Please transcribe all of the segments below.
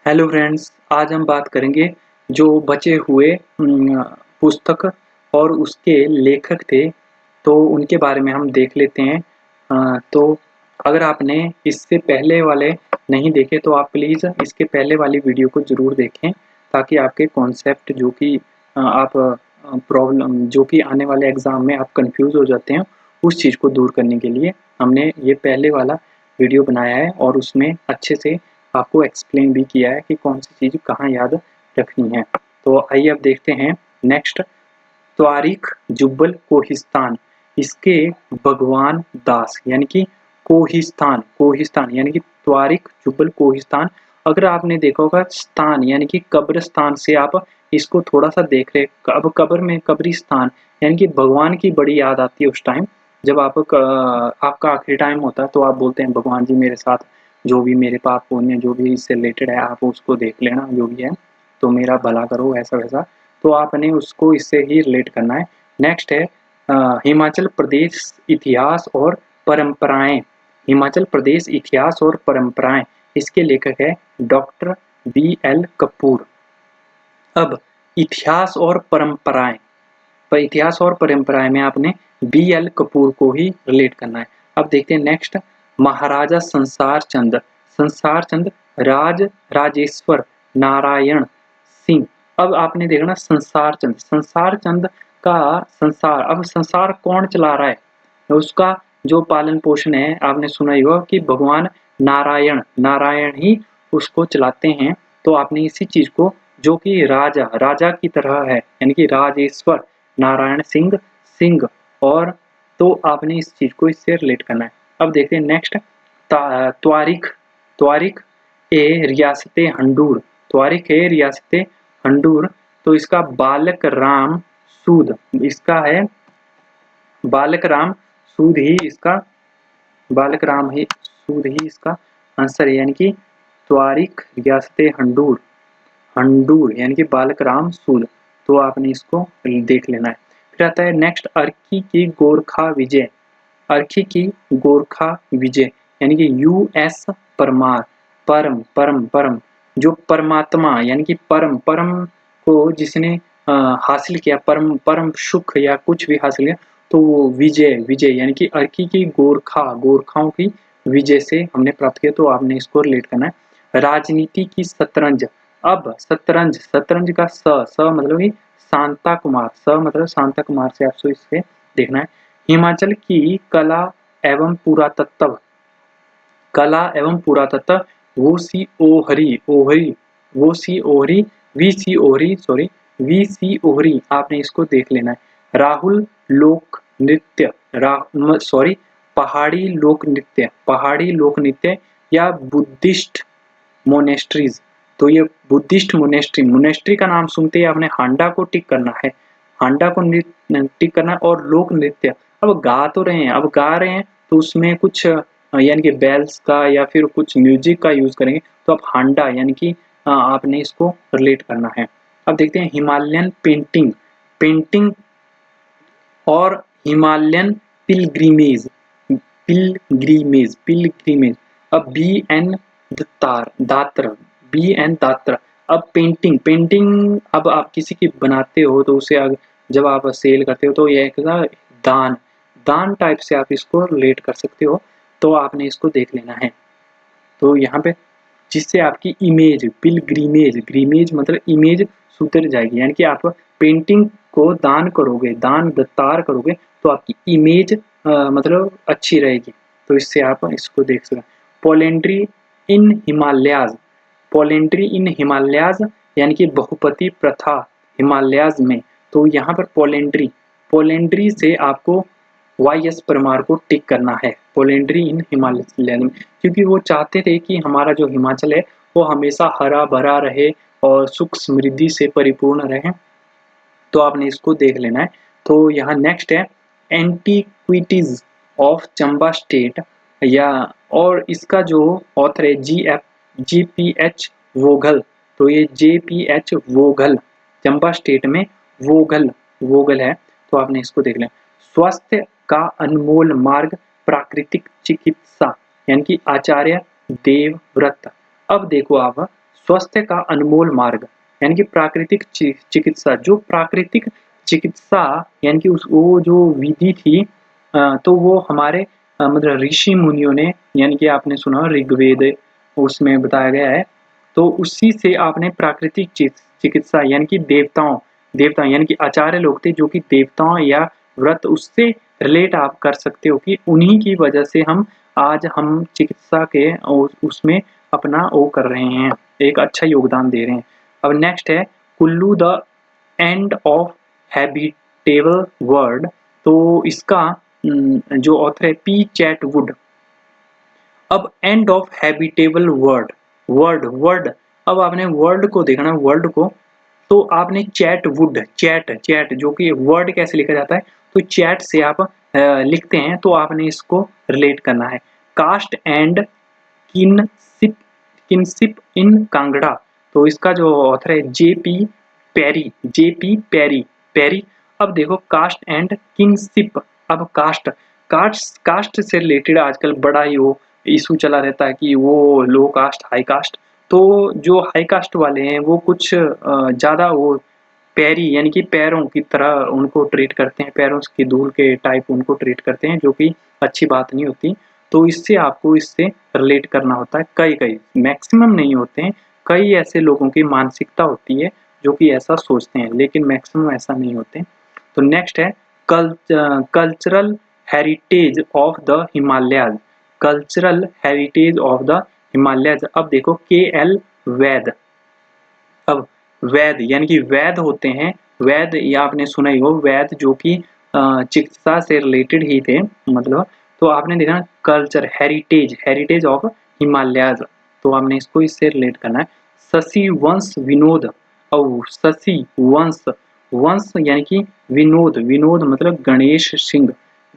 Hello friends, आज हम बात करेंगे जो बचे हुए पुस्तक और उसके लेखक थे, तो उनके बारे में हम देख लेते हैं। तो अगर आपने इससे पहले वाले नहीं देखे तो आप प्लीज़ इसके पहले वाली वीडियो को ज़रूर देखें, ताकि आपके कॉन्सेप्ट जो कि आप प्रॉब्लम जो कि आने वाले एग्ज़ाम में आप कन्फ्यूज़ हो जाते हैं, उस चीज़ को दूर करने के लिए हमने ये पहले वाला वीडियो बनाया है और उसमें अच्छे से आपको एक्सप्लेन भी किया है कि कौन सी चीज़ कहाँ याद रखनी है। तो आइए अब देखते हैं नेक्स्ट। त्वारिख जुब्बल कोहिस्तान, इसके भगवान दास यानी कि कोहिस्तान कोहिस्तान यानी कि त्वारिख जुब्बल कोहिस्तान। अगर आपने देखा होगा स्थान यानी कि कब्रिस्तान से आप इसको थोड़ा सा देख रहे, अब कब्र में कब्रिस्तान यानी कि भगवान की बड़ी याद आती है उस टाइम जब आपका आखिरी टाइम होता है, तो आप बोलते हैं भगवान जी मेरे साथ जो भी मेरे पाप पुण्य जो भी इससे रिलेटेड है आप उसको देख लेना जो भी है, तो मेरा भला करो ऐसा वैसा। तो आपने उसको इससे ही रिलेट करना है। नेक्स्ट है हिमाचल प्रदेश इतिहास और परंपराएं। हिमाचल प्रदेश इतिहास और परंपराएं, इसके लेखक है डॉक्टर बी.एल. कपूर। अब इतिहास और परंपराएं, पर इतिहास और परंपराएं में आपने बी.एल. कपूर को ही रिलेट करना है। अब देखते हैं नेक्स्ट। महाराजा संसार चंद, संसार चंद राज राजेश्वर नारायण सिंह। अब आपने देखना संसार चंद का संसार, अब संसार कौन चला रहा है, उसका जो पालन पोषण है आपने सुना ही होगा कि भगवान नारायण नारायण ही उसको चलाते हैं। तो आपने इसी चीज को जो कि राजा राजा की तरह है यानी कि राजेश्वर नारायण सिंह सिंह, और तो आपने इस चीज को इससे रिलेट करना है। अब देखते हैं नेक्स्ट। त्वारिख त्वारिख ए रियासत हंडूर, त्वारिख ए रियासत हंडूर। तो इसका बालक राम सूद, इसका है बालक राम सूद ही इसका बालक राम ही सूद ही इसका आंसर है, यानी कि त्वारिख रियासत हंडूर हंडूर यानी कि बालक राम सूद। तो आपने इसको देख लेना है। फिर आता है नेक्स्ट अर्की की गोरखा विजय, अर्की की गोरखा विजय यानी कि यूएस परमार। परम परम परम जो परमात्मा यानी कि परम परम को जिसने हासिल किया, परम परम सुख या कुछ भी हासिल किया, तो वो विजय विजय यानी कि अर्की की गोरखाओं की विजय से हमने प्राप्त किया। तो आपने इसको रिलेट करना है। राजनीति की शतरंज, अब शतरंज शतरंज का स मतलब कि शांता कुमार, स मतलब शांता कुमार से आपको इससे देखना है। हिमाचल की कला एवं पुरातत्व, कला एवं पुरातत्व वो सी ओहरी ओहरी वो C Ohri V C Ohri sorry V C Ohri, आपने इसको देख लेना है। राहुल लोक नृत्य सॉरी पहाड़ी लोक नृत्य या बुद्धिस्ट मोनेस्ट्रीज। तो ये बुद्धिस्ट मोनेस्ट्री का नाम सुनते ही आपने हांडा को टिक करना है, हांडा को टिक करना है। और लोक नृत्य, अब गा तो रहे हैं, अब गा रहे हैं तो उसमें कुछ यानी कि बेल्स का या फिर कुछ म्यूजिक का यूज करेंगे, तो अब हांडा यानी कि आपने इसको रिलेट करना है। अब देखते हैं हिमालयन पेंटिंग, पेंटिंग और हिमालयन पिलग्रिमेज पिलग्रिमेज। अब बी एन दात्र। अब पेंटिंग पेंटिंग अब आप किसी की बनाते हो तो उसे जब आप सेल करते हो तो यह एक दान दान टाइप से आप इसको रिलेट कर सकते हो। तो आपने इसको देख लेना है। तो यहाँ पे जिससे आपकी इमेज पिलग्रिमेज, ग्रीमेज मतलब इमेज सुधर जाएगी, यानी कि आप पेंटिंग को दान करोगे, दान दत्तार करोगे तो आपकी इमेज मतलब अच्छी रहेगी। तो इससे आप इसको देख सकते हैं। पोलेंट्री इन हिमालयाज, पोलेंट्री इन हिमालयाज यानी कि बहुपति प्रथा हिमालयाज में। तो यहाँ पर पोलेंट्री पोलेंट्री से आपको वाई एस परमार को टिक करना है, पोलेंट्री इन हिमालय में, क्योंकि वो चाहते थे कि हमारा जो हिमाचल है वो हमेशा हरा भरा रहे और सुख समृद्धि से परिपूर्ण रहे। तो आपने इसको देख लेना है। तो यहाँ नेक्स्ट है एंटीक्विटीज ऑफ चंबा स्टेट, या और इसका जो ऑथर है जी पी एच वोघल। तो ये J P H Vogel Chamba state में वोघल वोघल है। तो आपने इसको देख लें। स्वास्थ्य का अनमोल मार्ग प्राकृतिक चिकित्सा यानी कि आचार्य देवव्रत। अब देखो आप स्वास्थ्य का अनमोल मार्ग यानी कि प्राकृतिक चिकित्सा, जो प्राकृतिक चिकित्सा यानी कि उस वो जो विधि थी तो वो हमारे मतलब ऋषि मुनियों ने, यानी कि आपने सुना ऋग्वेद उसमें बताया गया है, तो उसी से आपने प्राकृतिक चिकित्सा यानी कि देवता यानी कि आचार्य लोग थे जो कि देवताओं या व्रत उससे रिलेट आप कर सकते हो कि उन्हीं की वजह से हम चिकित्सा के उसमें अपना वो कर रहे हैं, एक अच्छा योगदान दे रहे हैं। अब नेक्स्ट है Kullu the end of habitable world. तो इसका जो ऑथर है पी चैटवुड। अब end of habitable world, word अब आपने वर्ल्ड को देखना, वर्ल्ड को तो आपने चैटवुड, चैट जो कि वर्ड कैसे लिखा जाता है, तो चैट से आप लिखते हैं तो आपने इसको रिलेट करना है। कास्ट एंड किनशिप किनशिप इन कांगड़ा, तो इसका जो ऑथर है जेपी पेरी। अब देखो कास्ट एंड किनशिप, अब कास्ट से रिलेटेड आजकल बड़ा ही वो इशू चला रहता है कि वो लो कास्ट हाई कास्ट, तो जो हाई कास्ट वाले हैं वो कुछ ज़्यादा वो पैरी यानी कि पैरों की तरह उनको ट्रीट करते हैं, पैरों की धूल के टाइप उनको ट्रीट करते हैं, जो कि अच्छी बात नहीं होती। तो इससे आपको इससे रिलेट करना होता है। कई मैक्सिमम नहीं होते हैं, कई ऐसे लोगों की मानसिकता होती है जो कि ऐसा सोचते हैं, लेकिन मैक्सिमम ऐसा नहीं होते। तो नेक्स्ट है cultural heritage of the Himalayas, cultural heritage of the Himalayas. अब देखो के.एल. वैद। अब वैद यानी कि वैद होते हैं, वैद या आपने सुना ही हो, वैद जो कि चिकित्सा से रिलेटेड ही थे मतलब। तो आपने देखा कल्चर हेरिटेज ऑफ हिमालयाज, तो आपने इसको इससे रिलेट करना है। शशि वंश विनोद, और शशि वंश यानी कि विनोद मतलब गणेश सिंह,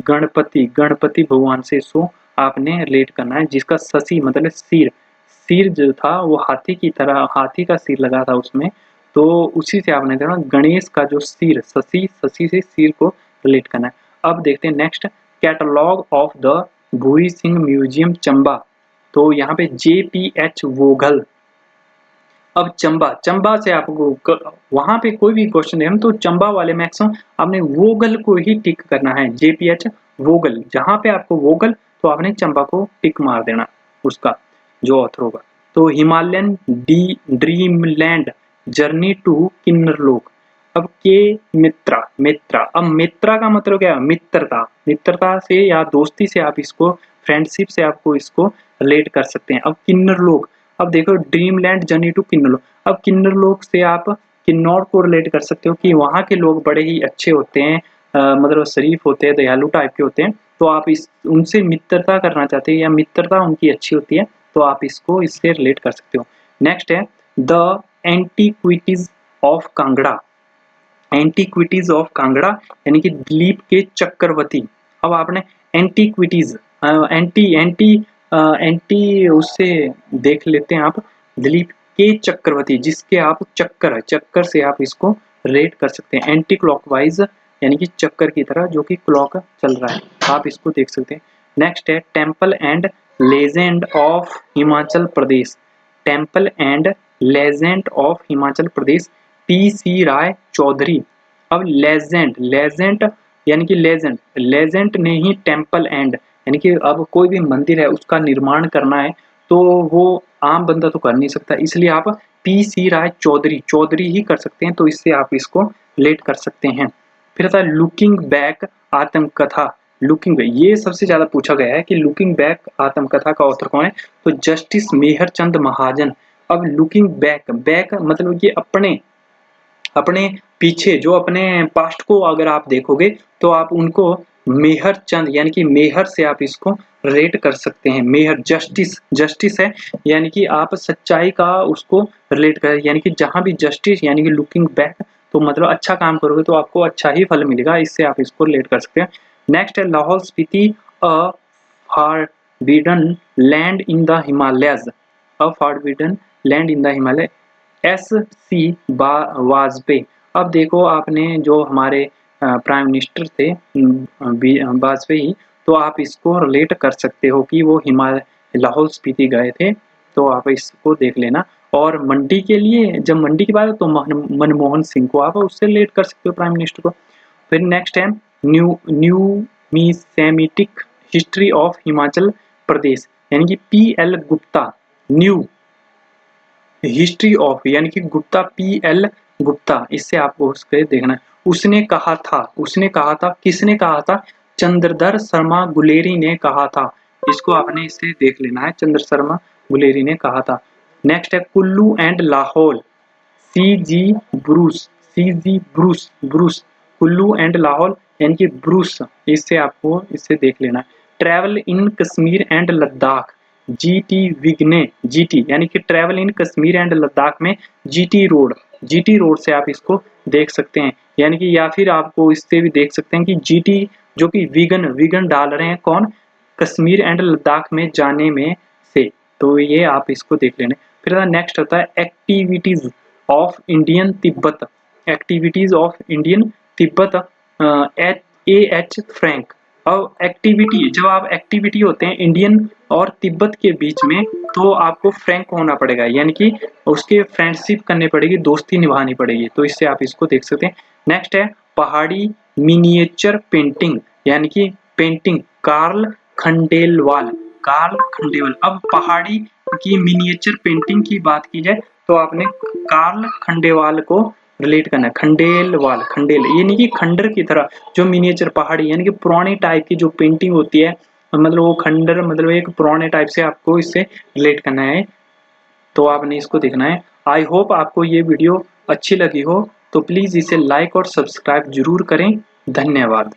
गणपति भगवान से इसको आपने रिलेट करना है, जिसका शशि मतलब सिर जो था वो हाथी की तरह, हाथी का सिर लगा था उसमें, तो उसी से आपने देखा गणेश का जो सिर, शशि से सिर को रिलेट करना है। अब देखते हैं next catalogue of the Bhuri Singh museum Chamba, तो यहाँ पे JPH वोगल। अब चंबा से आपको वहां पे कोई भी क्वेश्चन है तो चंबा वाले मैक्सिमम आपने वोगल को ही टिक करना है, JPH वोगल, जहां पे आपको वोगल तो आपने चंबा को टिक मार देना उसका जो ऑथर होगा। तो हिमालयन ड्रीमलैंड जर्नी टू किन्नरलोक। अब के मित्रा, अब मित्रा का मतलब क्या है, मित्रता से या दोस्ती से आप इसको, फ्रेंडशिप से आपको इसको रिलेट कर सकते हैं। अब किन्नरलोक, अब देखो ड्रीमलैंड जर्नी टू किन्नरलोक, अब किन्नरलोक से आप किन्नौर को रिलेट कर सकते हो कि वहाँ के लोग बड़े ही अच्छे होते हैं, मतलब शरीफ होते हैं, दयालु टाइप के होते हैं, तो आप इस उनसे मित्रता करना चाहते हैं या मित्रता उनकी अच्छी होती है, तो आप इसको इससे रिलेट कर सकते हो। नेक्स्ट है the antiquities of Kangra, antiquities of Kangra यानी कि दिलीप के चक्रवर्ती। अब आपने एंटीक्विटीज एंटी उससे देख लेते हैं आप, दिलीप के चक्रवर्ती, जिसके आप चक्कर से आप इसको रेट कर सकते हैं, एंटी क्लॉकवाइज यानी कि चक्कर की तरह जो कि क्लॉक चल रहा है, आप इसको देख सकते हैं। नेक्स्ट है temple and legend of Himachal Pradesh, temple and legend of Himachal Pradesh PC राय चौधरी। अब लेजेंड यानी कि लेजेंड ने ही टेम्पल एंड यानी कि अब कोई भी मंदिर है उसका निर्माण करना है तो वो आम बंदा तो कर नहीं सकता, इसलिए आप PC राय चौधरी ही कर सकते हैं, तो इससे आप इसको रिलेट कर सकते हैं। फिर आता है लुकिंग बैक आत्मकथा, लुकिंग बैक ये सबसे ज्यादा पूछा गया है कि लुकिंग बैक आत्मकथा का ऑथर कौन है, तो जस्टिस मेहर चंद महाजन। अब लुकिंग बैक मतलब कि अपने पीछे जो अपने पास्ट को अगर आप देखोगे तो आप उनको मेहर चंद यानी कि मेहर से आप इसको रेट कर सकते हैं, मेहर जस्टिस है यानी कि आप सच्चाई का उसको रिलेट कर, यानी कि जहां भी जस्टिस यानी कि लुकिंग बैक तो मतलब अच्छा काम करोगे तो आपको अच्छा ही फल मिलेगा, इससे आप इसको रिलेट कर सकते हैं। नेक्स्ट है Lahaul Spiti a forbidden land in the Himalayas, a forbidden land in the Himalaya SC Vajpeyi. अब देखो आपने जो हमारे प्राइम मिनिस्टर थे वाजपेयी, तो आप इसको रिलेट कर सकते हो कि वो हिमालय लाहौल स्पीति गए थे, तो आप इसको देख लेना। और मंडी के लिए, जब मंडी की बात है तो मनमोहन सिंह को आप उससे रिलेट कर सकते हो प्राइम मिनिस्टर को। फिर नेक्स्ट है न्यूमिसेमेटिक हिस्ट्री ऑफ हिमाचल प्रदेश, यानी कि PL. Gupta, new history of यानी कि गुप्ता, पी.एल. गुप्ता, इससे आपको उसके देखना है। उसने कहा था, किसने कहा था? चंद्रधर शर्मा गुलेरी ने कहा था। इसको आपने इससे देख लेना है, चंद्र शर्मा गुलेरी ने कहा था। नेक्स्ट है Kullu and Lahaul, Bruce, Kullu and Lahaul यानी कि ब्रूस, इससे आपको इससे देख लेना है। Travel in Kashmir and Ladakh, GT यानी कि travel in Kashmir and Ladakh में जीटी रोड से आप इसको देख सकते हैं। यानी कि या फिर आपको इससे भी देख सकते हैं कि जीटी जो कि विगन डाल रहे हैं कौन? कश्मीर एंड लद्दाख में जाने में से, तो ये आप इसको देख लेना। फिर नेक्स्ट होता है activities of Indian Tibet, H Frank. अब जब आप एक्टिविटी होते हैं इंडियन और तिब्बत के बीच में, तो आपको फ्रैंक होना पड़ेगा, यानी कि उसके फ्रेंडशिप करनी पड़ेगी, दोस्ती निभानी पड़ेगी, तो इससे आप इसको देख सकते हैं। नेक्स्ट है पहाड़ी मिनिएचर पेंटिंग, यानी कि पेंटिंग, कार्ल खंडेलवाल। अब पहाड़ी की मिनिएचर पेंटिंग की बात की जाए तो आपने कार्ल खंडेलवाल को रिलेट करना है। खंडेल ये नहीं कि खंडर की तरह जो मिनिएचर पहाड़ी, यानी कि पुरानी टाइप की जो पेंटिंग होती है, मतलब वो खंडर मतलब एक पुराने टाइप से आपको इससे रिलेट करना है, तो आपने इसको देखना है। आई होप आपको ये वीडियो अच्छी लगी हो, तो प्लीज इसे लाइक और सब्सक्राइब जरूर करें। धन्यवाद।